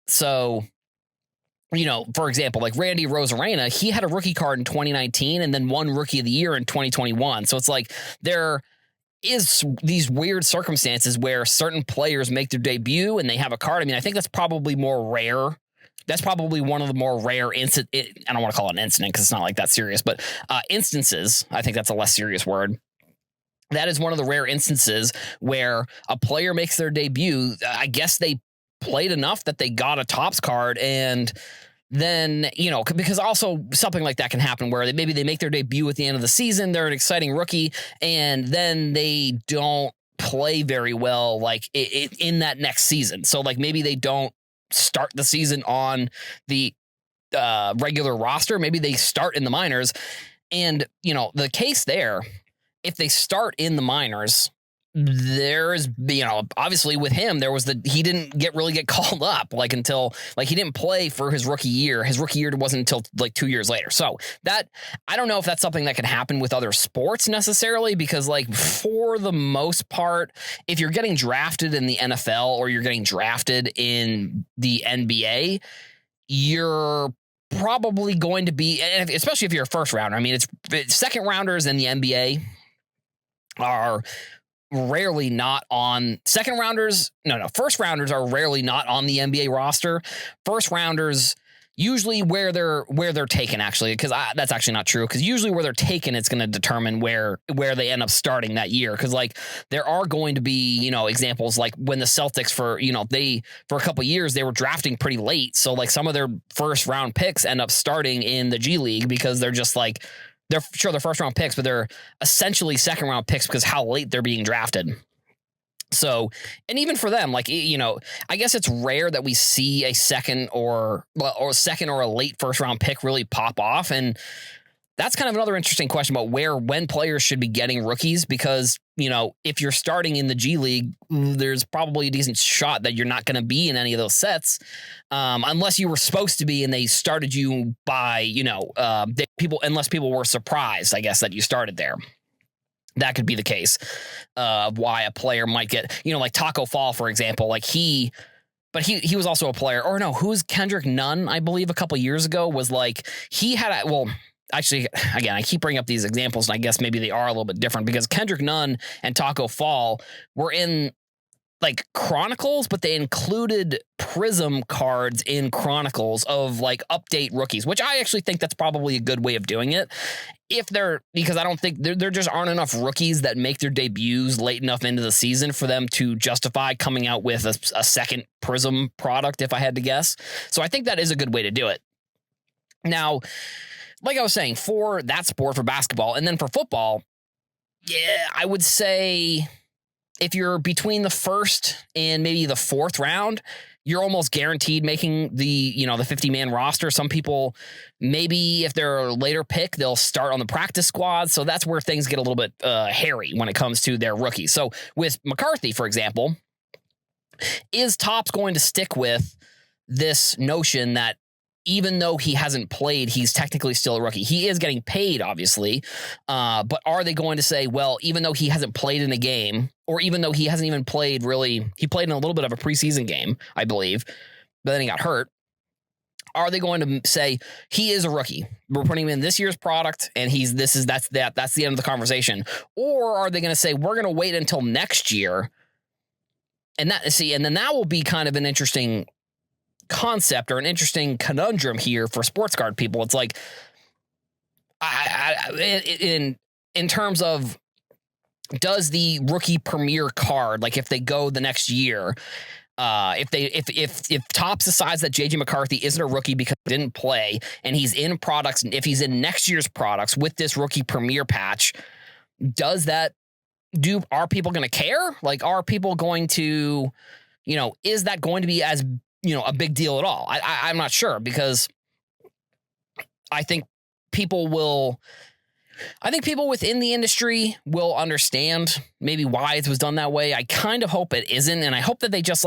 Speaker 1: So, for example, like Randy Rosarena, he had a rookie card in 2019 and then won rookie of the year in 2021. So it's like
Speaker 2: is these weird circumstances where certain players make their debut and they have a card. I mean, I think that's probably more rare. That's probably one of the more rare I don't want to call it an incident because it's not like that serious, but instances. I think that's a less serious word. That is one of the rare instances where a player makes their debut. I guess they played enough that they got a Topps card, and then, because also something like that can happen where maybe they make their debut at the end of the season. They're an exciting rookie, and then they don't play very well like in that next season. So like maybe they don't start the season on the regular roster. Maybe they start in the minors, and the case there, if they start in the minors, there's, obviously with him, he didn't really get called up until he didn't play for his rookie year. His rookie year wasn't until 2 years later. So that, I don't know if that's something that can happen with other sports necessarily, because for the most part, if you're getting drafted in the NFL or you're getting drafted in the NBA, you're probably going to be, especially if you're a first rounder. I mean, it's second rounders in the NBA are rarely not on second rounders. No, first rounders are rarely not on the NBA roster. First rounders usually where they're taken, actually, because that's actually not true, because usually where they're taken, it's going to determine where they end up starting that year. Because there are going to be examples like when the Celtics for a couple years they were drafting pretty late, so some of their first round picks end up starting in the G League because they're just they're first round picks, but they're essentially second round picks because how late they're being drafted. So, and even for them, I guess it's rare that we see a second or a late first round pick really pop off. And that's kind of another interesting question about when players should be getting rookies, because, if you're starting in the G League, there's probably a decent shot that you're not going to be in any of those sets, unless you were supposed to be and they started you by, unless people were surprised, I guess, that you started there. That could be the case of why a player might get, like Taco Fall, for example, he was also a player, or no, who's Kendrick Nunn, I believe a couple years ago was he had actually, again, I keep bringing up these examples, and I guess maybe they are a little bit different, because Kendrick Nunn and Taco Fall were in Chronicles, but they included Prism cards in Chronicles of update rookies, which I actually think that's probably a good way of doing it. Because I don't think there just aren't enough rookies that make their debuts late enough into the season for them to justify coming out with a second Prism product, if I had to guess. So I think that is a good way to do it. Now, like I was saying, for that sport, for basketball, and then for football, yeah, I would say if you're between the first and maybe the fourth round, you're almost guaranteed making the 50-man roster. Some people, maybe if they're a later pick, they'll start on the practice squad. So that's where things get a little bit hairy when it comes to their rookies. So with McCarthy, for example, is Topps going to stick with this notion that even though he hasn't played, he's technically still a rookie? He is getting paid, obviously. But are they going to say, well, even though he hasn't played in a game, or even though he hasn't even played he played in a little bit of a preseason game, I believe, but then he got hurt. Are they going to say he is a rookie? We're putting him in this year's product, and that's the end of the conversation. Or are they going to say, we're going to wait until next year? And then that will be kind of an interesting concept, or an interesting conundrum here for sports card people. It's in terms of, does the rookie premier card, if they go the next year, if Topps decides that JJ McCarthy isn't a rookie because he didn't play, and he's in products, if he's in next year's products with this rookie premier patch, are people going to care? Are people going to, is that going to be as a big deal at all? I'm not sure, because I think people within the industry will understand maybe why it was done that way. I kind of hope it isn't. And I hope that they just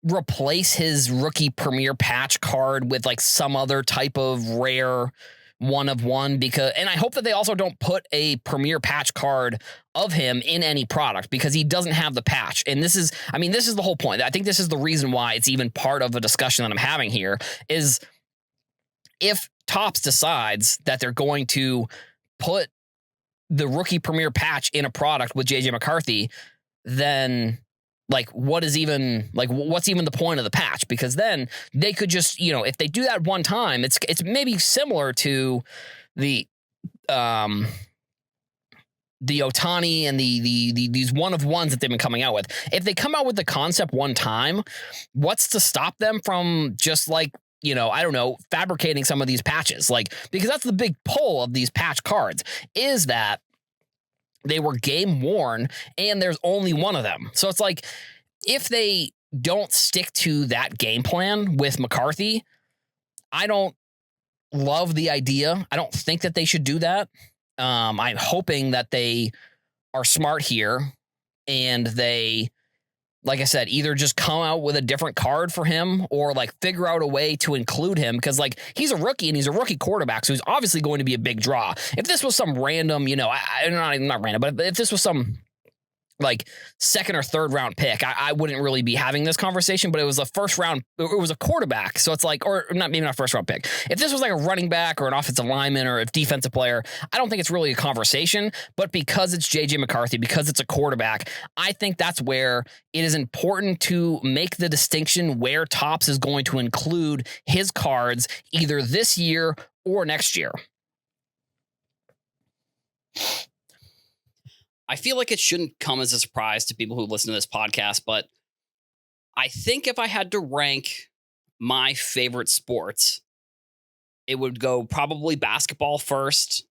Speaker 2: replace his rookie premier patch card with some other type of rare one of one, and I hope that they also don't put a premier patch card of him in any product, because he doesn't have the patch. And this is the whole point. I think this is the reason why it's even part of a discussion that I'm having here, is if Topps decides that they're going to put the rookie premier patch in a product with JJ McCarthy, then like what's even the point of the patch? Because then they could just, if they do that one time, it's maybe similar to the Ohtani and these one of ones that they've been coming out with. If they come out with the concept one time, what's to stop them from just fabricating some of these patches? Because that's the big pull of these patch cards, is that they were game worn and there's only one of them. So it's like, if they don't stick to that game plan with McCarthy, I don't love the idea. I don't think that they should do that. I'm hoping that they are smart here and they, like I said, either just come out with a different card for him or figure out a way to include him, because he's a rookie and he's a rookie quarterback, so he's obviously going to be a big draw. If this was some random, not random, but if this was some second or third round pick, I wouldn't really be having this conversation, but it was a first round, it was a quarterback. So it's maybe not first round pick. If this was a running back or an offensive lineman or a defensive player, I don't think it's really a conversation, but because it's JJ McCarthy, because it's a quarterback, I think that's where it is important to make the distinction where Topps is going to include his cards either this year or next year.
Speaker 1: I feel like it shouldn't come as a surprise to people who listen to this podcast, but I think if I had to rank my favorite sports, it would go probably basketball first.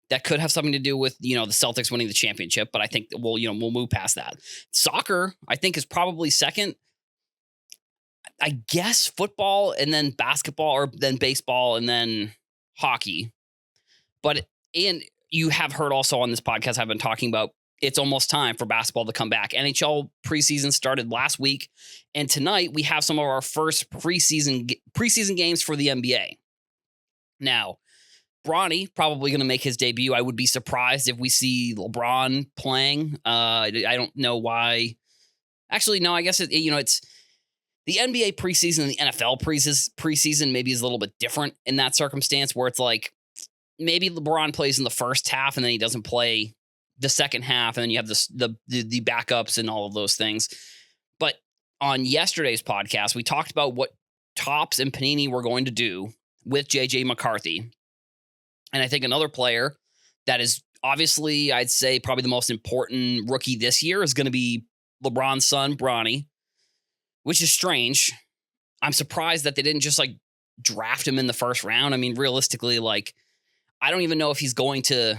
Speaker 1: That could have something to do with, the Celtics winning the championship, but I think we'll move past that. Soccer, I think, is probably second. I guess football and then basketball, or then baseball and then hockey. And you have heard also on this podcast, I've been talking about, it's almost time for basketball to come back. NHL preseason started last week, and tonight we have some of our first preseason games for the NBA. Now, Bronny probably going to make his debut. I would be surprised if we see LeBron playing. I don't know why. Actually, no, I guess it's the NBA preseason and the NFL preseason maybe is a little bit different in that circumstance, where it's maybe LeBron plays in the first half and then he doesn't play the second half, and then you have the backups and all of those things. But on yesterday's podcast, we talked about what Topps and Panini were going to do with JJ McCarthy. And I think another player that is obviously, I'd say, probably the most important rookie this year is going to be LeBron's son, Bronny, which is strange. I'm surprised that they didn't just draft him in the first round. I mean, realistically, I don't even know if he's going to.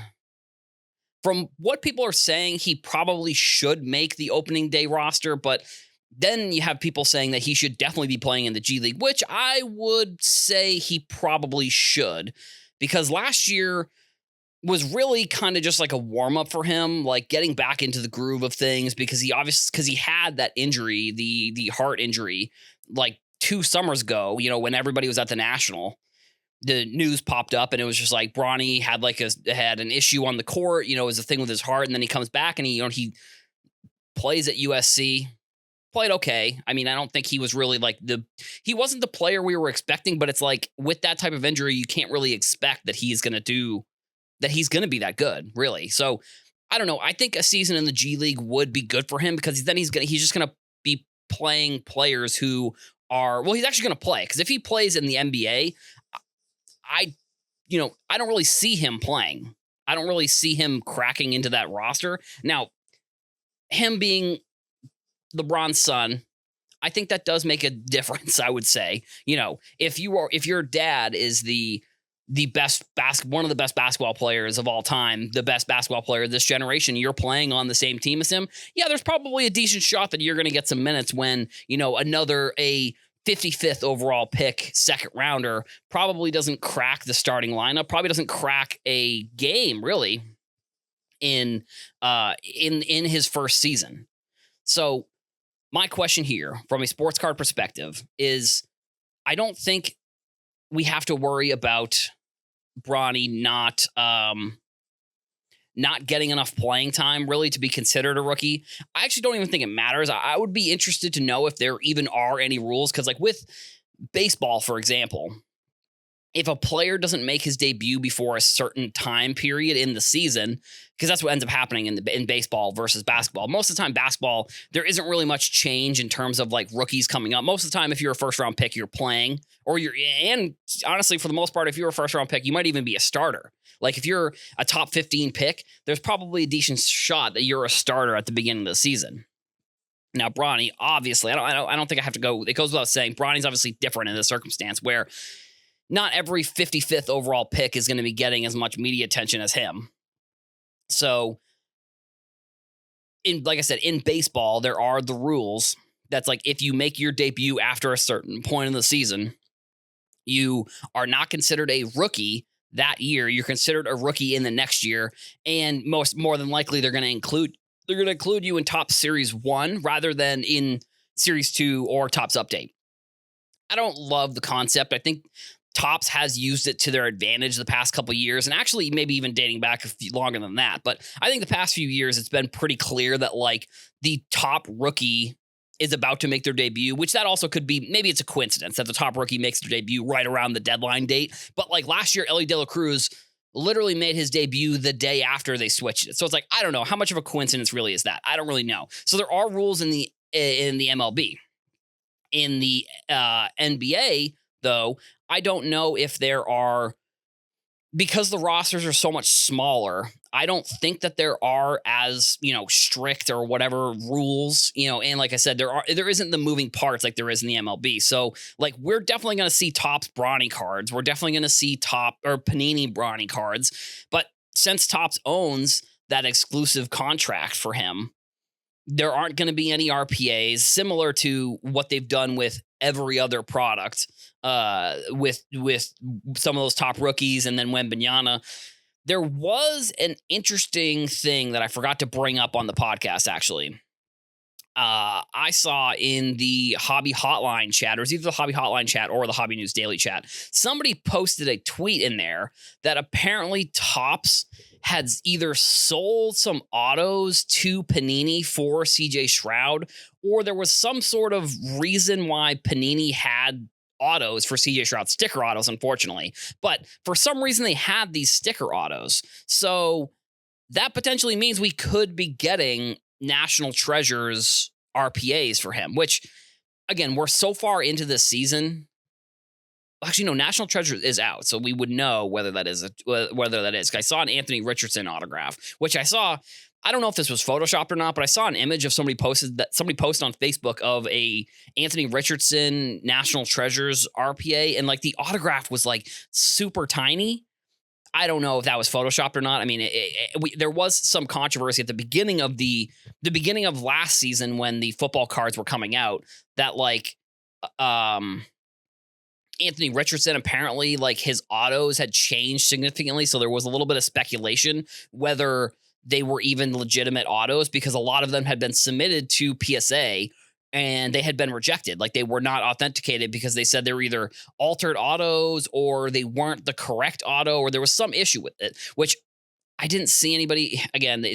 Speaker 1: From what people are saying, he probably should make the opening day roster, but then you have people saying that he should definitely be playing in the G League, which I would say he probably should, because last year was really kind of just a warm up for him, getting back into the groove of things, because he had that injury, the heart injury, 2 summers ago, when everybody was at the National. The news popped up and it was just Bronny had had an issue on the court, it was a thing with his heart, and then he comes back and he plays at USC, played okay. I mean, I don't think he was really he wasn't the player we were expecting, but it's with that type of injury, you can't really expect that he's going to be that good, really. So I don't know. I think a season in the G League would be good for him, because then he's just going to be playing players who are, he's actually going to play, because if he plays in the NBA, I don't really see him playing. I don't really see him cracking into that roster. Now, him being LeBron's son, I think that does make a difference, I would say. If your dad is the best one of the best basketball players of all time, the best basketball player of this generation, you're playing on the same team as him, yeah, there's probably a decent shot that you're going to get some minutes when, a 55th overall pick, second rounder, probably doesn't crack the starting lineup, probably doesn't crack a game really in his first season. So my question here from a sports card perspective is, I don't think we have to worry about Bronny not getting enough playing time really to be considered a rookie. I actually don't even think it matters. I would be interested to know if there even are any rules, because with baseball, for example, if a player doesn't make his debut before a certain time period in the season, because that's what ends up happening in baseball versus basketball. Most of the time, basketball, there isn't really much change in terms of like rookies coming up. Most of the time, if you're a first round pick, you're playing, and honestly, for the most part, if you're a first round pick, you might even be a starter. Like if you're a top 15 pick, there's probably a decent shot that you're a starter at the beginning of the season. Now, Bronny, obviously, I don't think I have to go. It goes without saying, Bronny's obviously different in this circumstance where not every 55th overall pick is going to be getting as much media attention as him. So, like I said, in baseball, there are the rules. That's like if you make your debut after a certain point in the season, you are not considered a rookie that year. You're considered a rookie in the next year, and more than likely they're going to include you in Topps Series 1 rather than in Series 2 or Topps Update. I don't love the concept. I think Topps has used it to their advantage the past couple of years, and actually maybe even dating back longer than that. But I think the past few years, it's been pretty clear that like the top rookie is about to make their debut, which that also could be, maybe it's a coincidence that the top rookie makes their debut right around the deadline date. But like last year, Elly De La Cruz literally made his debut the day after they switched it. So it's like, I don't know how much of a coincidence really is that. I don't really know. So there are rules in the MLB. In the NBA, though, I don't know if there are, because the rosters are so much smaller, I don't think that there are as, strict or whatever rules, and like I said, there isn't the moving parts like there is in the MLB. So like we're definitely going to see Topps Bronny cards. We're definitely going to see Panini Bronny cards. But since Topps owns that exclusive contract for him, there aren't going to be any RPAs, similar to what they've done with every other product, with some of those top rookies and then Wembanyama. There was an interesting thing that I forgot to bring up on the podcast, actually. I saw in the Hobby Hotline chat, or it was either the Hobby Hotline chat or the Hobby News Daily chat, somebody posted a tweet in there that apparently Topps had either sold some autos to Panini for CJ Stroud, or there was some sort of reason why Panini had autos for CJ Stroud, sticker autos, unfortunately. But for some reason, they had these sticker autos. So that potentially means we could be getting National Treasures RPAs for him, which, again, we're so far into this season. Actually, no, National Treasure is out, so we would know whether that is. I saw an Anthony Richardson autograph, which I don't know if this was photoshopped or not, but I saw an image of somebody posted on Facebook of a Anthony Richardson National Treasures RPA, and like the autograph was like super tiny. I don't know if that was photoshopped or not. I mean, there was some controversy at the beginning of last season when the football cards were coming out that like, Anthony Richardson, apparently like his autos had changed significantly. So there was a little bit of speculation whether they were even legitimate autos, because a lot of them had been submitted to PSA and they had been rejected. Like they were not authenticated because they said they were either altered autos or they weren't the correct auto, or there was some issue with it, which I didn't see anybody. Again,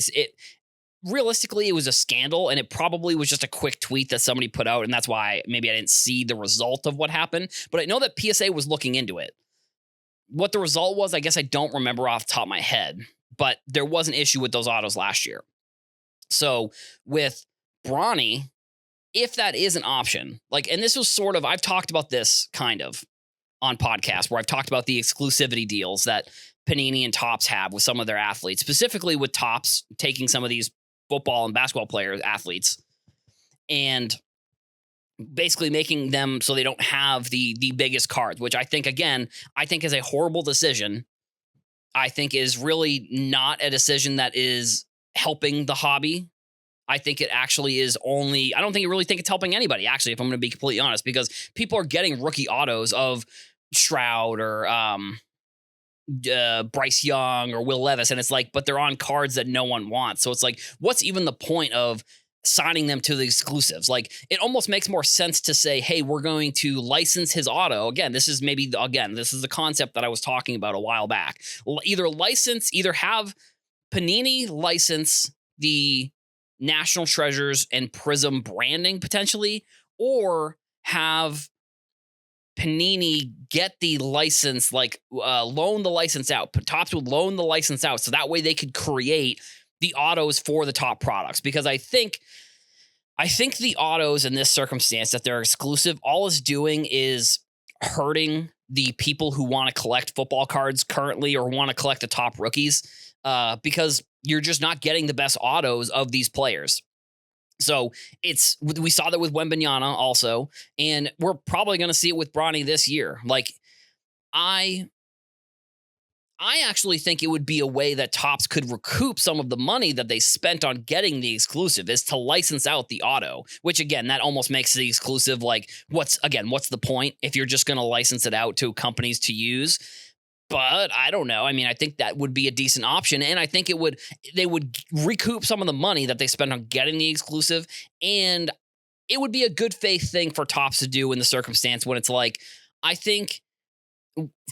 Speaker 1: realistically, it was a scandal, and it probably was just a quick tweet that somebody put out, and that's why maybe I didn't see the result of what happened. But I know that PSA was looking into it. What the result was, I guess I don't remember off the top of my head, but there was an issue with those autos last year. So with Bronny, if that is an option, like, and this was sort of, I've talked about this kind of on podcasts where I've talked about the exclusivity deals that Panini and Topps have with some of their athletes, specifically with Topps taking some of these football and basketball athletes, and basically making them so they don't have the biggest cards, which I think is a horrible decision. I think is really not a decision that is helping the hobby. I think it actually is I don't really think it's helping anybody, actually, if I'm going to be completely honest, because people are getting rookie autos of Stroud or Bryce Young or Will Levis, and it's like, but they're on cards that no one wants. So it's like, what's even the point of signing them to the exclusives? Like, it almost makes more sense to say, hey, we're going to license his auto. This is the concept that I was talking about a while back. Either have Panini license the National Treasures and Prism branding potentially, or have Panini get the license, loan the license out. Topps would loan the license out so that way they could create the autos for the top products. Because I think the autos in this circumstance that they're exclusive, all it's doing is hurting the people who want to collect football cards currently or want to collect the top rookies, because you're just not getting the best autos of these players. So we saw that with Wembanyama also, and we're probably going to see it with Bronny this year. Like, I actually think it would be a way that Topps could recoup some of the money that they spent on getting the exclusive, is to license out the auto, which again, that almost makes the exclusive like, what's the point if you're just going to license it out to companies to use? But I don't know. I mean, I think that would be a decent option. And I think they would recoup some of the money that they spent on getting the exclusive. And it would be a good faith thing for Topps to do in the circumstance when it's like, I think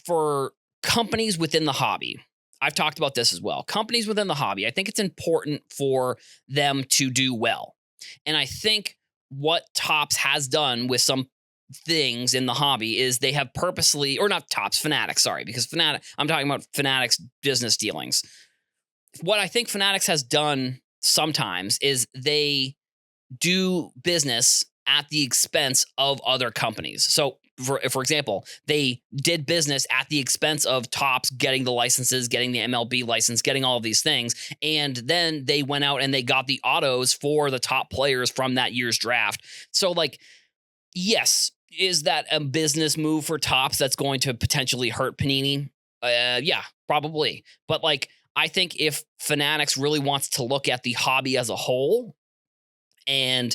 Speaker 1: for companies within the hobby, I've talked about this as well. Companies within the hobby, I think it's important for them to do well. And I think what Topps has done with some things in the hobby is they have purposely, or not Topps, Fanatics, sorry, because I'm talking about Fanatics business dealings. What I think Fanatics has done sometimes is they do business at the expense of other companies. So for example, they did business at the expense of Topps getting the licenses, getting the MLB license, getting all of these things. And then they went out and they got the autos for the top players from that year's draft. So like, yes, is that a business move for Topps that's going to potentially hurt Panini? Yeah, probably. But like, I think if Fanatics really wants to look at the hobby as a whole, and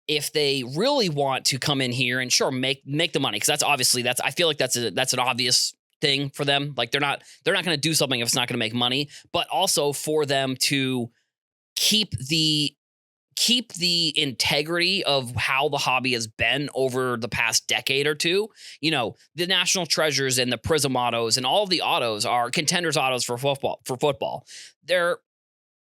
Speaker 1: if they really want to come in here and sure make the money, because I feel like that's an obvious thing for them. Like they're not going to do something if it's not going to make money, but also for them to keep the integrity of how the hobby has been over the past decade or two. You know, the National Treasures and the Prism autos and all of the autos are contenders autos for football. They're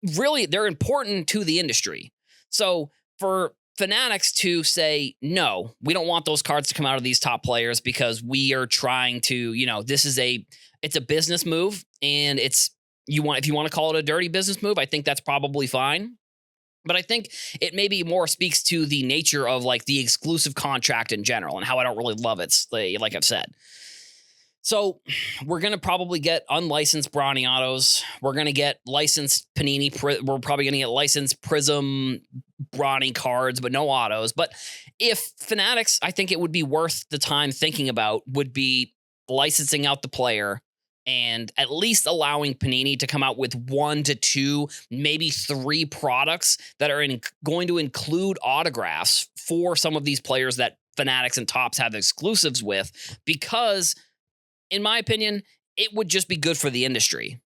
Speaker 1: important to the industry. So for Fanatics to say, no, we don't want those cards to come out of these top players because we are trying to, it's a business move, and if you want to call it a dirty business move, I think that's probably fine. But I think it maybe more speaks to the nature of like the exclusive contract in general and how I don't really love it, like I've said. So we're going to probably get unlicensed Bronny autos. We're going to get licensed Panini. We're probably going to get licensed Prism Bronny cards, but no autos. But if Fanatics, I think it would be worth the time thinking about, would be licensing out the player and at least allowing Panini to come out with 1 to 2, maybe 3 products that are going to include autographs for some of these players that Fanatics and Topps have exclusives with, because in my opinion, it would just be good for the industry.